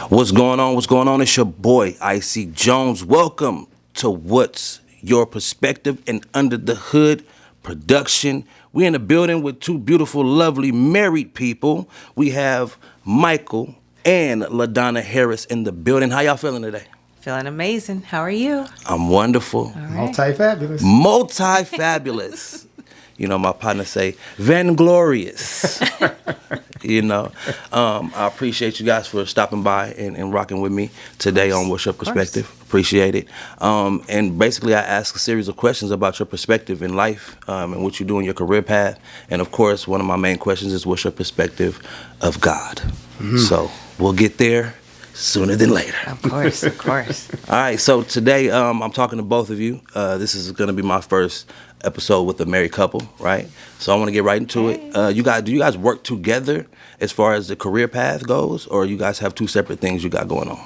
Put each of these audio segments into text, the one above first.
What's going on? What's going on? It's your boy, IC Jonez. Welcome to What's Your Perspective and Under the Hood production. We in the building with two beautiful, lovely married people. We have Michael and Ladonna Harris in the building. How y'all feeling today? Feeling amazing. How are you? I'm wonderful. All right. Multi-fabulous. Multi-fabulous. You know, my partner say, vainglorious. You know, I appreciate you guys for stopping by and rocking with me today on What's Your Perspective. Appreciate it. And basically, I ask a series of questions about your perspective in life and what you do in your career path. And of course, one of my main questions is what's your perspective of God? Mm-hmm. So we'll get there sooner than later. Of course, of course. All right, so today I'm talking to both of you. This is going to be my first episode with a married couple, right? So I want to get right into it. Do you guys work together as far as the career path goes, or you guys have two separate things you got going on?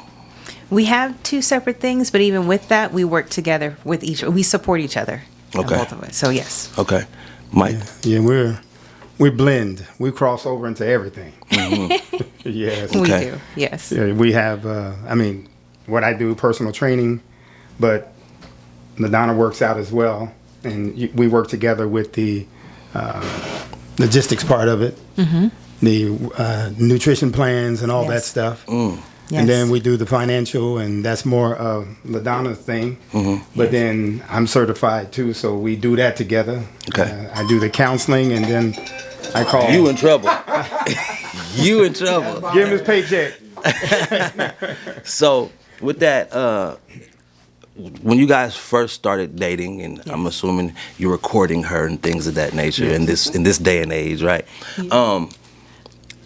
We have two separate things, but even with that, we work together with each. We support each other. Okay. Both of us. So yes. Okay, Mike. Yeah, we blend. We cross over into everything. Mm-hmm. Yes. We Okay. do. Yes. Yeah, we have. What I do, personal training, but Ladonna works out as well, and we work together with the logistics part of it, Mm-hmm. the nutrition plans and all that Yes. stuff. Mm. Yes. And then we do the financial, and that's more of Ladonna's thing. Mm-hmm. But then I'm certified too, so we do that together. Okay. I do the counseling, and then I call You in trouble. You in trouble. Give him his paycheck. So with that, when you guys first started dating, and I'm assuming you were courting her and things of that nature in this day and age, right? Yeah.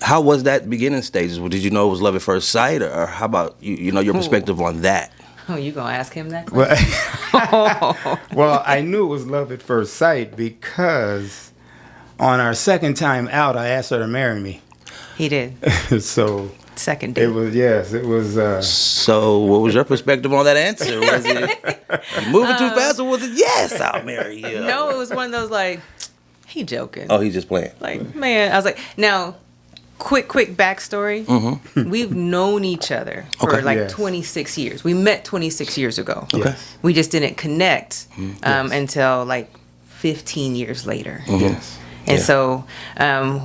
How was that beginning stages? Did you know it was love at first sight, or how about you know your perspective on that? Oh, you gonna ask him that question? Well, I knew it was love at first sight because on our second time out, I asked her to marry me. He did. So Second date. it was. So what was your perspective on that answer? Was it you moving too fast, or was it yes, I'll marry you? No, it was one of those like, he joking. Oh, he's just playing. Like, man, I was like, now, quick backstory. Mm-hmm. We've known each other for Okay. Yes. 26 years. We met 26 years ago. Okay. Yes. We just didn't connect Yes. until like 15 years later. Yes. And Yeah. so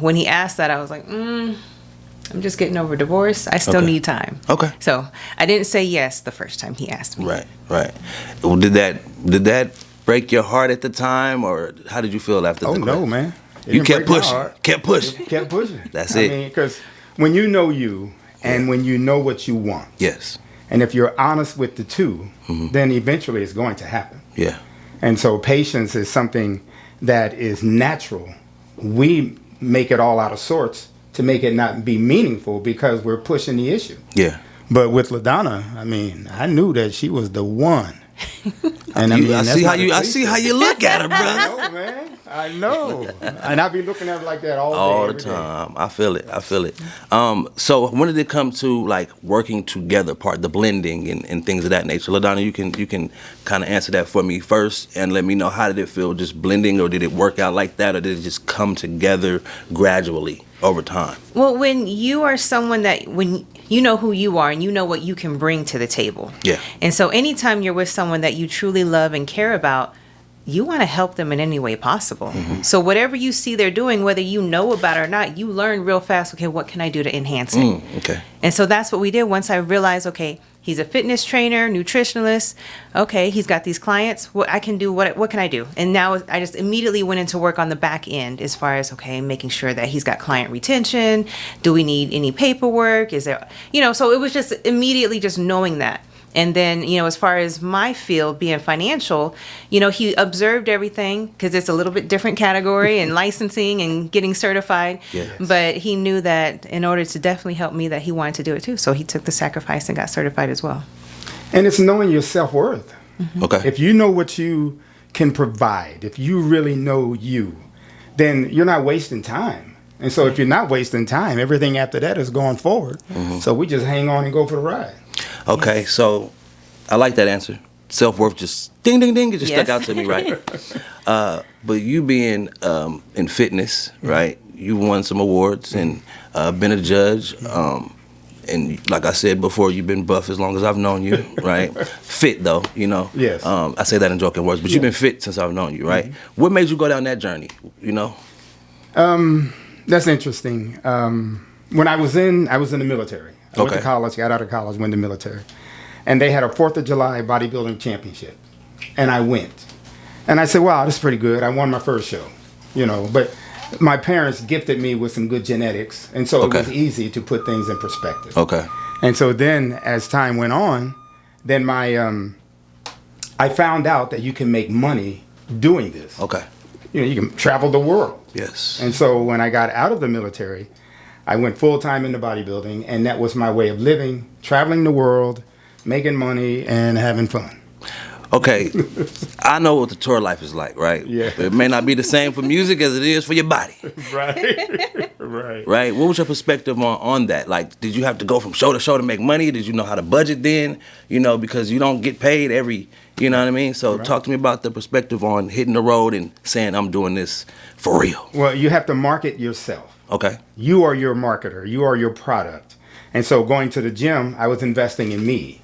when he asked that, I was like, I'm just getting over divorce. I still Okay. need time. Okay. So I didn't say yes the first time he asked me. Right. Well, did that break your heart at the time, or how did you feel after? Oh the no, man! It You didn't kept break my pushing. heart. Kept pushing. Kept pushing. That's I it. mean, because when you know you, and when you know what you want, Yes. and if you're honest with the two, Mm-hmm. then eventually it's going to happen. Yeah. And so patience is something that is natural. We make it all out of sorts to make it not be meaningful because we're pushing the issue. Yeah. But with Ladonna, I mean, I knew that she was the one. And I see how you look at her, brother. I know, man. I know. And I be looking at her like that all All day. the every day. time. I feel it. So when did it come to like working together part, the blending and things of that nature? LaDonna, you can kind of answer that for me first and let me know, how did it feel just blending, or did it work out like that, or did it just come together gradually over time? Well, when you are someone that, when you know who you are and you know what you can bring to the table. Yeah. And so anytime you're with someone that you truly love and care about, you want to help them in any way possible. Mm-hmm. So whatever you see they're doing, whether you know about it or not, you learn real fast, okay, what can I do to enhance it? Okay. And so that's what we did once I realized, okay, he's a fitness trainer, nutritionalist. Okay, he's got these clients. What I can do, what can I do? And now I just immediately went into work on the back end as far as, okay, making sure that he's got client retention. Do we need any paperwork? Is there, so it was just immediately just knowing that. And then, as far as my field being financial, he observed everything because it's a little bit different category and licensing and getting certified. Yes. But he knew that in order to definitely help me, that he wanted to do it too. So he took the sacrifice and got certified as well. And it's knowing your self-worth. Okay. If you know what you can provide, if you really know you, then you're not wasting time. And so if you're not wasting time, everything after that is going forward. So we just hang on and go for the ride. Okay, so I like that answer. Self-worth just ding, ding, ding. It just stuck Yes. out to me, right? But you being in fitness, right? You've won some awards and been a judge. and like I said before, you've been buff as long as I've known you, right? Fit though, you know. Yes. I say that in joking words, but you've been fit since I've known you, right? Mm-hmm. What made you go down that journey, you know? That's interesting. When I was in the military. I went to college, got out of college, went to the military. And they had a 4th of July bodybuilding championship. And I went. And I said, wow, this is pretty good. I won my first show, you know. But my parents gifted me with some good genetics. And so it was easy to put things in perspective. Okay. And so then as time went on, then I found out that you can make money doing this. Okay. You know, you can travel the world. Yes. And so when I got out of the military, I went full-time into bodybuilding, and that was my way of living, traveling the world, making money, and having fun. Okay, I know what the tour life is like, right? Yeah. It may not be the same for music as it is for your body. Right. Right. Right? What was your perspective on that? Like, did you have to go from show to show to make money? Did you know how to budget then? You know, because you don't get paid every, you know what I mean? So talk to me about the perspective on hitting the road and saying, I'm doing this for real. Well, you have to market yourself. Okay. You are your marketer. You are your product. And so going to the gym, I was investing in me.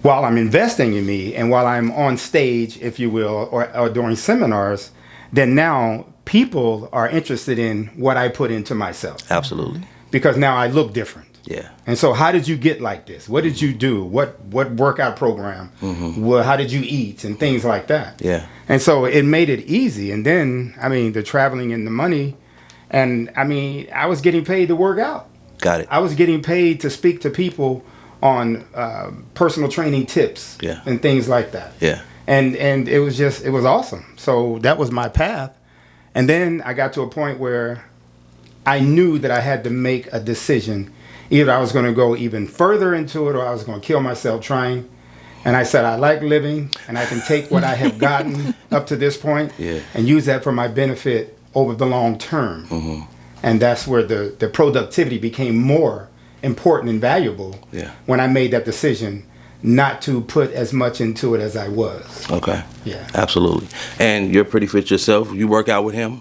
While I'm investing in me and while I'm on stage, if you will, or during seminars, then now people are interested in what I put into myself. Absolutely. Because now I look different. Yeah. And so how did you get like this? What did you do? What workout program? How did you eat? And things like that. Yeah. And so it made it easy. And then, I mean, the traveling and the money. And, I mean, I was getting paid to work out. Got it. I was getting paid to speak to people on personal training tips and things like that. Yeah. And it was awesome. So that was my path. And then I got to a point where I knew that I had to make a decision. Either I was going to go even further into it or I was going to kill myself trying. And I said, I like living and I can take what I have gotten up to this point and use that for my benefit over the long term. And that's where the productivity became more important and valuable when I made that decision not to put as much into it as I was. Okay. Yeah. Absolutely. And you're pretty fit yourself. You work out with him?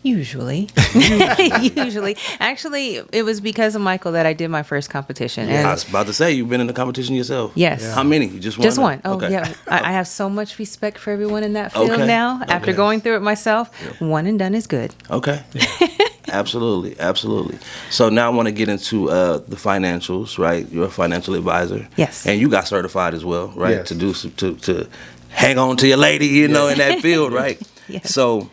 Usually. Usually. Actually, it was because of Michael that I did my first competition. Yeah, and I was about to say, you've been in the competition yourself. Yes. Yeah. How many? You just one? Just one. Oh, okay. yeah. I have so much respect for everyone in that field now. After going through it myself, one and done is good. Okay. Absolutely. Absolutely. So now I want to get into the financials, right? You're a financial advisor. Yes. And you got certified as well, right? Yes. To do to hang on to your lady, you know, in that field, right? Yes. So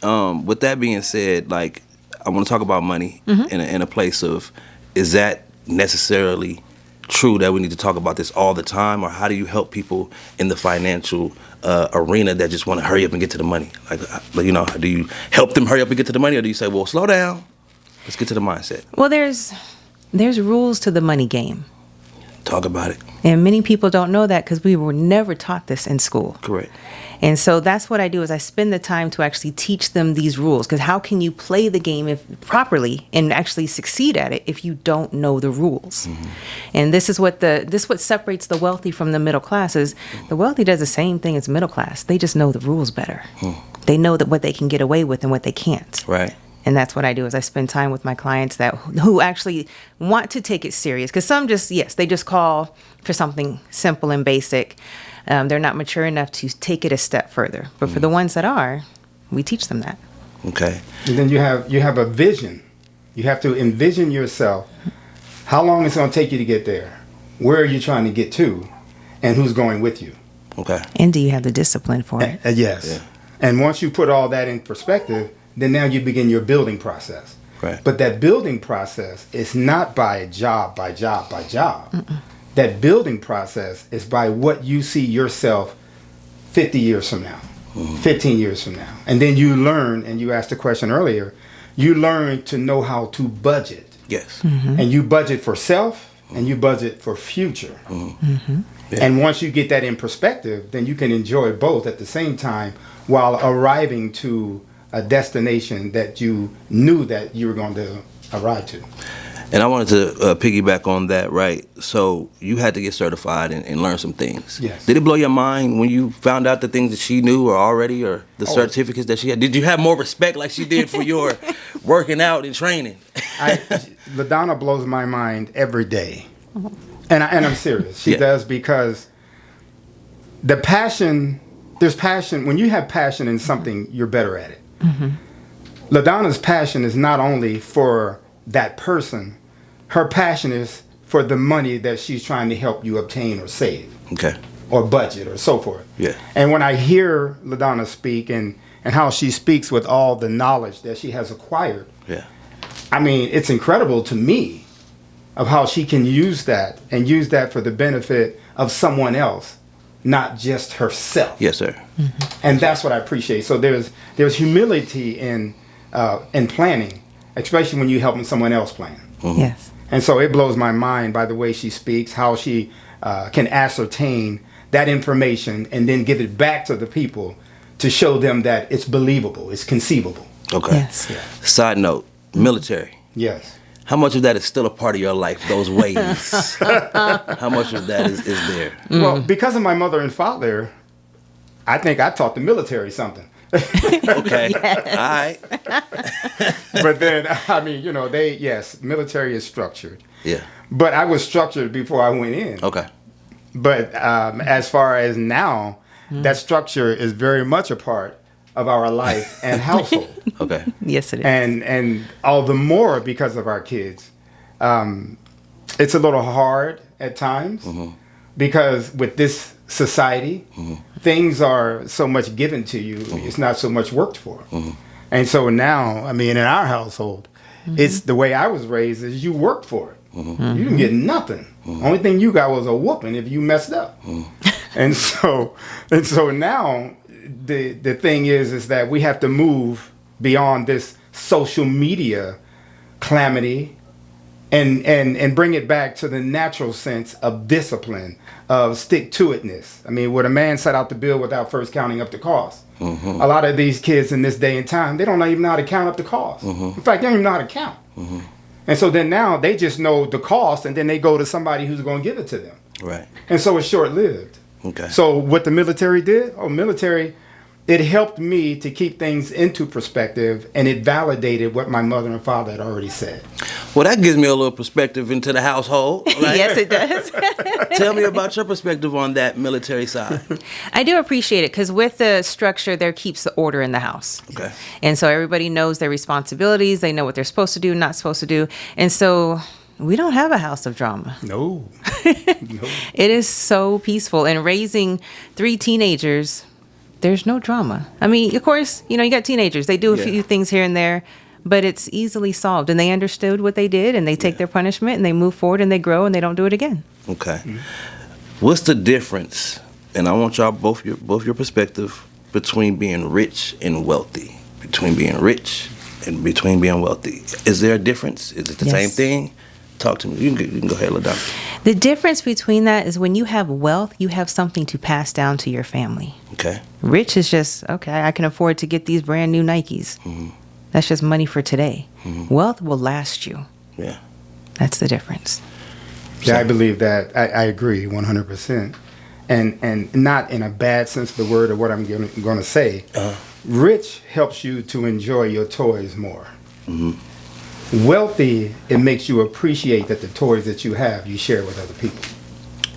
with that being said, like, I want to talk about money in a place of, is that necessarily true that we need to talk about this all the time, or how do you help people in the financial arena that just want to hurry up and get to the money? Like, you know, do you help them hurry up and get to the money, or do you say, well, slow down, let's get to the mindset? Well, there's rules to the money game. Talk about it. And many people don't know that because we were never taught this in school. Correct. And so that's what I do is I spend the time to actually teach them these rules, because how can you play the game properly and actually succeed at it if you don't know the rules? And this is what separates the wealthy from the middle class is the wealthy does the same thing as middle class. They just know the rules better. They know that what they can get away with and what they can't. Right. And that's what I do is I spend time with my clients who actually want to take it serious, because some they just call for something simple and basic. They're not mature enough to take it a step further. But for the ones that are, we teach them that. Okay. And then you have a vision. You have to envision yourself. How long it's going to take you to get there? Where are you trying to get to? And who's going with you? Okay. And do you have the discipline for it? Yes. Yeah. And once you put all that in perspective, then now you begin your building process. Right. But that building process is not by job by job by job. That building process is by what you see yourself 50 years from now, 15 years from now. And then you learn, and you asked the question earlier, you learn to know how to budget. Yes. And you budget for self, and you budget for future. And once you get that in perspective, then you can enjoy both at the same time while arriving to a destination that you knew that you were going to arrive to. And I wanted to piggyback on that, right? So you had to get certified and learn some things. Yes. Did it blow your mind when you found out the things that she knew or already, or the certificates that she had? Did you have more respect like she did for your working out and training? LaDonna blows my mind every day. And I'm serious. She does, because the passion, there's passion. When you have passion in something, you're better at it. LaDonna's passion is not only for that person, her passion is for the money that she's trying to help you obtain or save. Okay. Or budget or so forth. Yeah. And when I hear LaDonna speak and how she speaks with all the knowledge that she has acquired, Yeah. I mean, it's incredible to me of how she can use that and use that for the benefit of someone else, not just herself. Yes, sir. And that's what I appreciate. So there's humility in planning, especially when you're helping someone else plan. Yes. And so it blows my mind by the way she speaks, how she can ascertain that information and then give it back to the people to show them that it's believable, it's conceivable. Okay. Yes. Yeah. Side note, military. Yes. How much of that is still a part of your life, those ways? How much of that is there? Well, because of my mother and father, I think I taught the military something. Okay. Yes. All right. But then, I mean, you know, military is structured. Yeah. But I was structured before I went in. Okay. But as far as now, that structure is very much a part of our life and household. Okay. Yes, it is. And all the more because of our kids. It's a little hard at times because with this society, things are so much given to you. It's not so much worked for. And so now, I mean, in our household, it's the way I was raised is you worked for it. You didn't get nothing. Only thing you got was a whooping if you messed up. And so now the thing is that we have to move beyond this social media calamity and bring it back to the natural sense of discipline, of stick-to-itness. I mean, would a man set out to build without first counting up the cost? A lot of these kids in this day and time, they don't even know how to count up the cost. In fact, they don't even know how to count. And so then now they just know the cost, and then they go to somebody who's going to give it to them. Right. And so it's short-lived. Okay. So what the military did, it helped me to keep things into perspective, and it validated what my mother and father had already said. Well, that gives me a little perspective into the household. Right? Yes, it does. Tell me about your perspective on that military side. I do appreciate it because with the structure, there keeps the order in the house. Okay. And so everybody knows their responsibilities. They know what they're supposed to do, not supposed to do. And so we don't have a house of drama. No. It is so peaceful. And raising 3 teenagers, there's no drama. I mean, of course, you got teenagers. They do a few things here and there, but it's easily solved. And they understood what they did, and they take their punishment, and they move forward, and they grow, and they don't do it again. Okay. What's the difference? And I want y'all both your perspective between being rich and wealthy. Between being rich and between being wealthy. Is there a difference? Is it the same thing? Talk to me. You can go ahead, LaDonna. The difference between that is when you have wealth, you have something to pass down to your family. Okay. Rich is just, okay, I can afford to get these brand new Nikes. That's just money for today. Wealth will last you. Yeah. That's the difference. Yeah, I believe that. I agree 100%. And not in a bad sense of the word or what I'm going to say. Rich helps you to enjoy your toys more. Wealthy, it makes you appreciate that the toys that you have, you share with other people.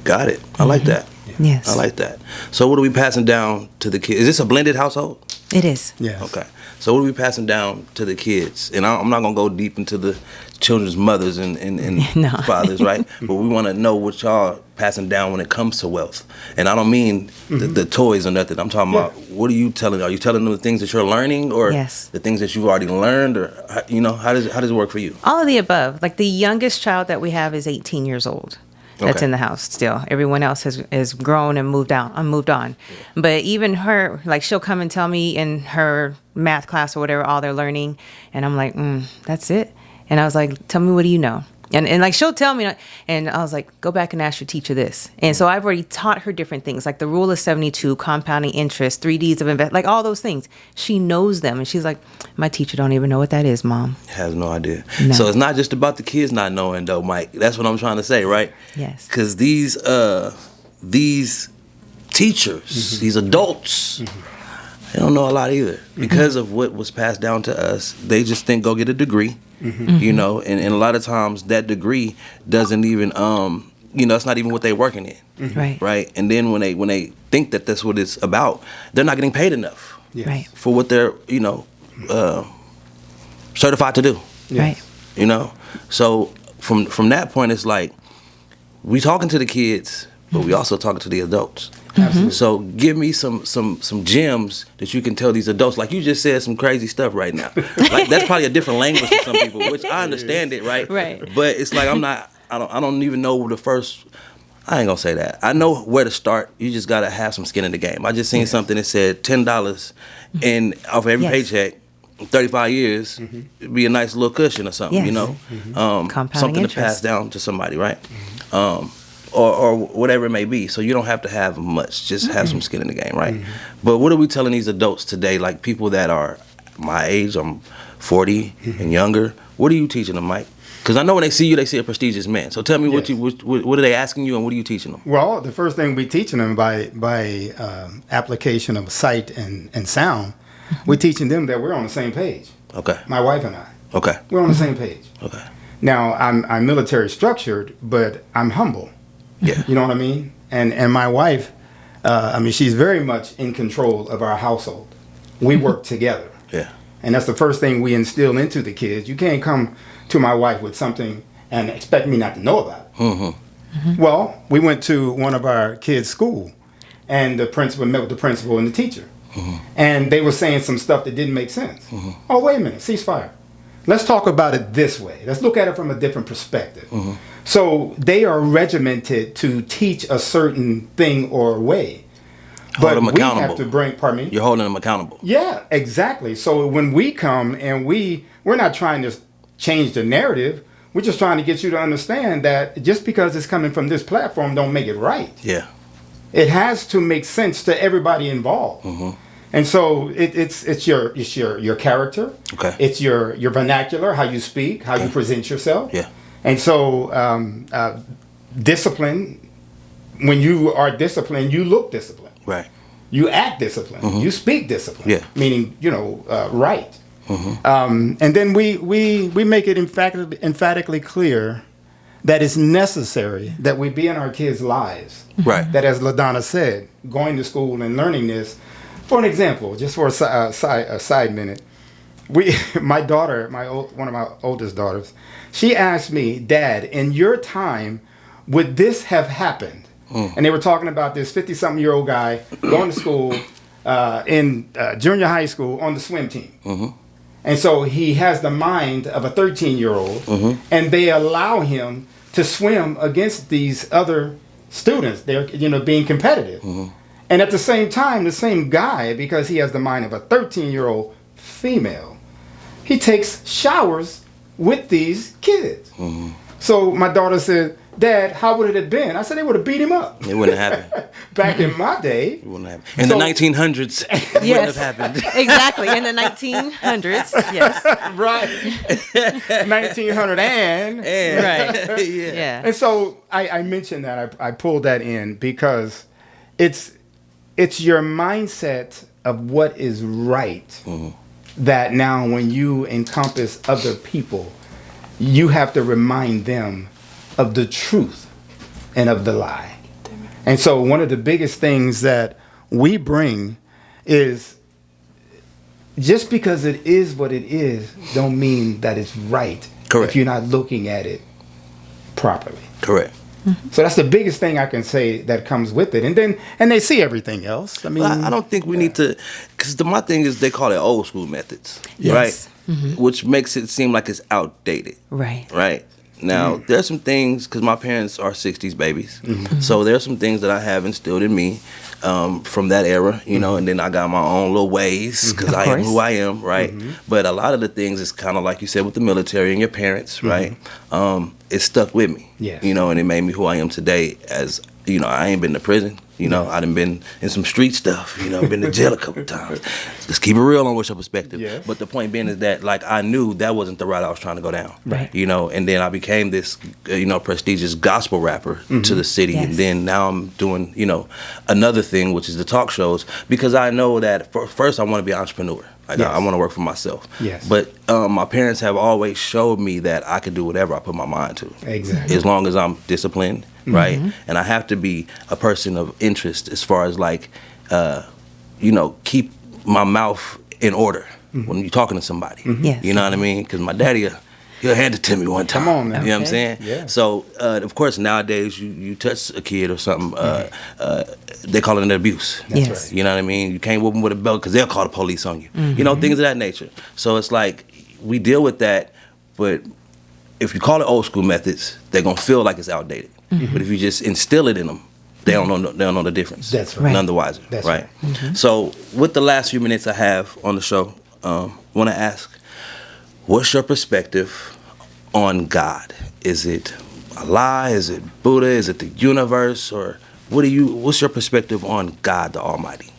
Got it. I like that. Yes. I like that. So what are we passing down to the kids? Is this a blended household? It is. Yes. Okay. So what are we passing down to the kids? And I'm not going to go deep into the children's mothers and No. fathers, right? But we want to know what y'all passing down when it comes to wealth. And I don't mean the toys or nothing. I'm talking about, what are you telling? Are you telling them the things that you're learning, or the things that you've already learned, or how does it work for you? All of the above. Like the youngest child that we have is 18 years old. That's in the house still. Everyone else has grown and moved on. But even her, like, she'll come and tell me in her math class or whatever all they're learning, and I'm like, that's it. And I was like, tell me, what do you know? And like she'll tell me, and I was like, go back and ask your teacher this. And so I've already taught her different things, like the rule of 72, compounding interest, 3Ds of invest, like all those things. She knows them, and she's like, my teacher don't even know what that is, Mom. Has no idea. No. So it's not just about the kids not knowing, though, Mike. That's what I'm trying to say, right? Yes. Because these teachers, these adults, they don't know a lot either because of what was passed down to us. They just think go get a degree, you know, and a lot of times that degree doesn't even, you know, it's not even what they're working in, Right. right? And then when they think that that's what it's about, they're not getting paid enough Right. for what they're, you know, certified to do, Right. you know. So from that point, it's like we talking to the kids, but we also talking to the adults. Absolutely. So give me some gems that you can tell these adults. Like you just said some crazy stuff right now. Like that's probably a different language to some people, which I understand it, right? Right. But it's like I don't even know the first. I ain't gonna say that. I know where to start. You just gotta have some skin in the game. I just seen something that said $10 and off every Yes. paycheck. 35 years, it'd be a nice little cushion or something, Yes. you know, Compounding something interest. to pass down to somebody, right? Or whatever it may be. So you don't have to have much, just have some skin in the game, right? But what are we telling these adults today, like people that are my age, I'm 40 and younger? What are you teaching them, Mike? Because I know when they see you, they see a prestigious man. So tell me Yes. what are they asking you and what are you teaching them? Well, the first thing we're teaching them by application of sight and sound, we're teaching them that we're on the same page. Okay. My wife and I, Okay. we're on the same page. Okay. Now, I'm military structured, but I'm humble. Yeah. You know what I mean? And my wife, I mean, she's very much in control of our household. We work together. Yeah. And that's the first thing we instill into the kids. You can't come to my wife with something and expect me not to know about it. Well, we went to one of our kids' school, and the principal met with the principal and the teacher. And they were saying some stuff that didn't make sense. Oh, wait a minute, ceasefire. Let's talk about it this way. Let's look at it from a different perspective. So they are regimented to teach a certain thing or way. Hold them we accountable. have to bring, pardon me? You're holding them accountable. Yeah, exactly. So when we come and we're not trying to change the narrative, we're just trying to get you to understand that just because it's coming from this platform don't make it right. Yeah. It has to make sense to everybody involved. And so it's your character. Okay. It's your vernacular, how you speak, how you present yourself. Yeah. And so discipline, when you are disciplined, you look disciplined. Right. You act disciplined. You speak disciplined. Yeah. Meaning, right. And then we make it emphatically clear that it's necessary that we be in our kids' lives. Right. That, as LaDonna said, going to school and learning this. For an example, just for a side minute, my daughter, one of my oldest daughters, she asked me, Dad, in your time, would this have happened? And they were talking about this 50-something-year-old guy going to school in junior high school on the swim team. And so he has the mind of a 13-year-old, and they allow him to swim against these other students. They're being competitive. And at the same time, the same guy, because he has the mind of a 13-year-old female, he takes showers with these kids. So my daughter said, Dad, how would it have been? I said, they would have beat him up. It wouldn't have happened. Back in my day. It wouldn't have happened. In the 1900s, it wouldn't Yes. have happened. Exactly. In the 1900s. Yes. Right. 1900 and. Right. Yeah. Yeah. And so I mentioned that, I pulled that in because it's your mindset of what is right that now when you encompass other people, you have to remind them of the truth and of the lie. And so one of the biggest things that we bring is just because it is what it is don't mean that it's right. Correct. If you're not looking at it properly. Correct. So that's the biggest thing I can say that comes with it. And they see everything else. I mean, I don't think we need to, because my thing is they call it old school methods, Yes. right? Which makes it seem like it's outdated, Right. right? Now, there's some things, because my parents are 60s babies, so there's some things that I have instilled in me from that era, and then I got my own little ways, because I am who I am, right? But a lot of the things is kind of like you said with the military and your parents, right? it stuck with me. Yes. You know, and it made me who I am today. As you know, I ain't been to prison. You know, I done been in some street stuff. You know, been to jail a couple of times. Just keep it real on what's your perspective. Yes. But the point being is that, like, I knew that wasn't the route I was trying to go down. Right. You know, and then I became this, prestigious gospel rapper to the city. Yes. And then now I'm doing, another thing, which is the talk shows, because I know that first I want to be an entrepreneur. Like, Yes. I want to work for myself. Yes. But my parents have always showed me that I can do whatever I put my mind to. Exactly. As long as I'm disciplined, right? And I have to be a person of interest as far as, like, keep my mouth in order when you're talking to somebody. Yes. You know what I mean? Because my daddy, he'll hand it to me one time. Come on, man. You know what I'm Okay. saying? Yeah. So, of course, nowadays, you touch a kid or something, they call it an abuse. Yes. right. You know what I mean? You can't whoop them with a belt because they'll call the police on you. You know, things of that nature. So it's like, we deal with that, but if you call it old school methods, they're going to feel like it's outdated. But if you just instill it in them, they don't know the difference. That's right. None the wiser. That's right. So with the last few minutes I have on the show, I want to ask, what's your perspective on God? Is it Allah? Is it Buddha? Is it the universe? Or what's your perspective on God the Almighty?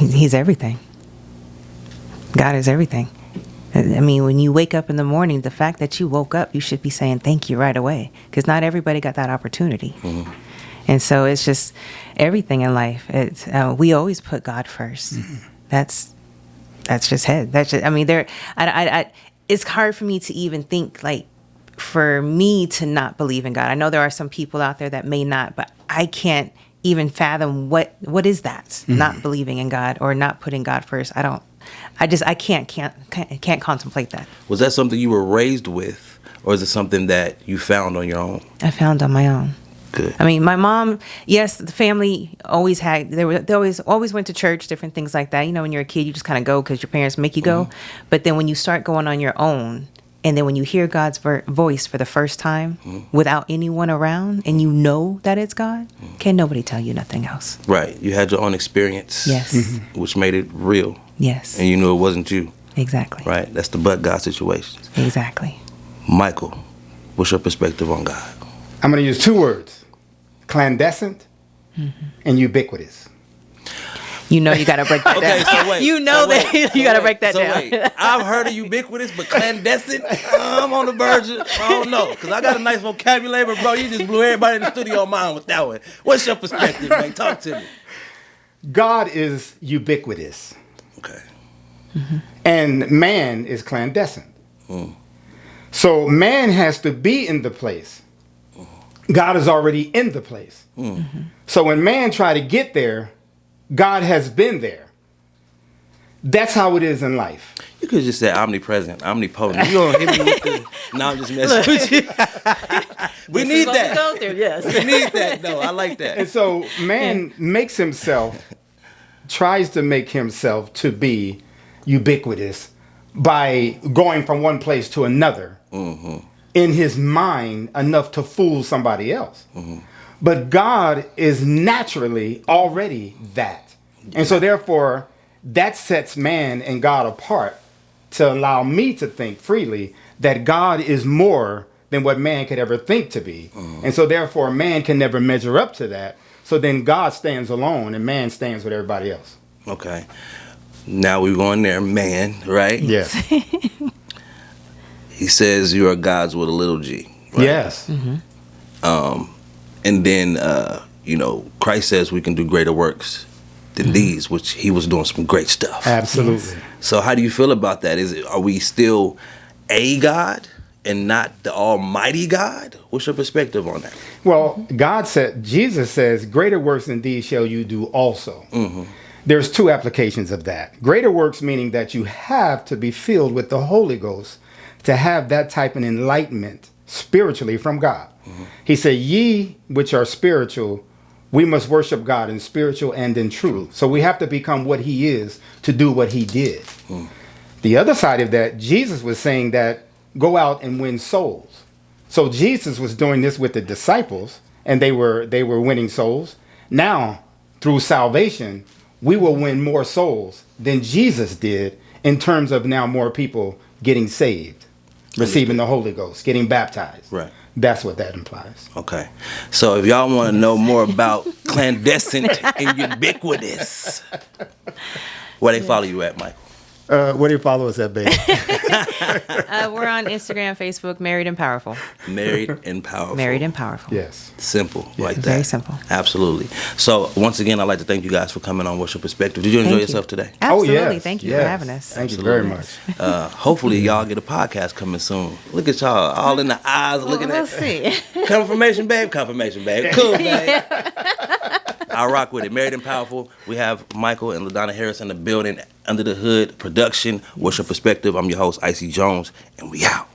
He's everything. God is everything. I mean, when you wake up in the morning, the fact that you woke up, you should be saying thank you right away, because not everybody got that opportunity. And so it's just everything in life. It's we always put God first. That's just head. That's just, I mean, it's hard for me to even think, like, for me to not believe in God. I know there are some people out there that may not, but I can't even fathom what is that, not believing in God or not putting God first. I can't contemplate that. Was that something you were raised with, or is it something that you found on your own? I found on my own. Good. I mean, my mom, yes, the family always had, they always went to church, different things like that. You know, when you're a kid, you just kind of go because your parents make you go. But then when you start going on your own, and then when you hear God's voice for the first time without anyone around, and you know that it's God, can nobody tell you nothing else? Right. You had your own experience. Yes. Which made it real. Yes. And you knew it wasn't you. Exactly. Right. That's the but God situation. Exactly. Michael, what's your perspective on God? I'm going to use two words: clandestined and ubiquitous. You know you got to break that Okay, down. so wait. You know that you got to break that down. Wait. I've heard of ubiquitous, but clandestine, I'm on the verge of, I don't know. Because I got a nice vocabulary, but bro, you just blew everybody in the studio mind with that one. What's your perspective, man? Talk to me. God is ubiquitous, Okay. and man is clandestine. So man has to be in the place. God is already in the place. So when man try to get there, God has been there. That's how it is in life. You could just say omnipresent, omnipotent. You don't hit me with the, no, I'm just messing with you. We need that. Yes. We need that, though. I like And that. so man tries to make himself to be ubiquitous by going from one place to another in his mind enough to fool somebody else. But God is naturally already that. And so therefore, that sets man and God apart to allow me to think freely that God is more than what man could ever think to be. And so therefore, man can never measure up to that. So then God stands alone and man stands with everybody else. Okay. Now we're going there, man, right? Yes. He says you are gods with a little g. Right? Yes. And then, Christ says we can do greater works than these, which he was doing some great stuff. Absolutely. So how do you feel about that? Are we still a God and not the almighty God? What's your perspective on that? Well, Jesus says, greater works than these shall you do also. There's two applications of that. Greater works meaning that you have to be filled with the Holy Ghost to have that type of enlightenment spiritually from God. He said, ye which are spiritual, we must worship God in spiritual and in truth. So we have to become what he is to do what he did. The other side of that, Jesus was saying that go out and win souls. So Jesus was doing this with the disciples, and they were winning souls. Now, through salvation, we will win more souls than Jesus did in terms of now more people getting saved. receiving the Holy Ghost, getting baptized. Right. That's what that implies. Okay. So if y'all want to know more about clandestined and ubiquitous, where they follow you at, Michael? Where do you follow us at, baby? We're on Instagram, Facebook, Married and Powerful. Married and Powerful. Married and Powerful. Yes. Simple, like that. Very simple. Absolutely. So once again, I'd like to thank you guys for coming on What's Your Perspective. Did you enjoy Thank yourself today? Absolutely. yes, Thank you yes. for having us. Thank you very much. Hopefully y'all get a podcast coming soon. Look at y'all, all in the eyes looking We'll at. see. Confirmation, babe. Confirmation, babe. Cool, babe. I rock with it. Married and Powerful. We have Michael and Ladonna Harris in the building. Under the Hood production. What's Your Perspective? I'm your host, IC Jonez, and we out.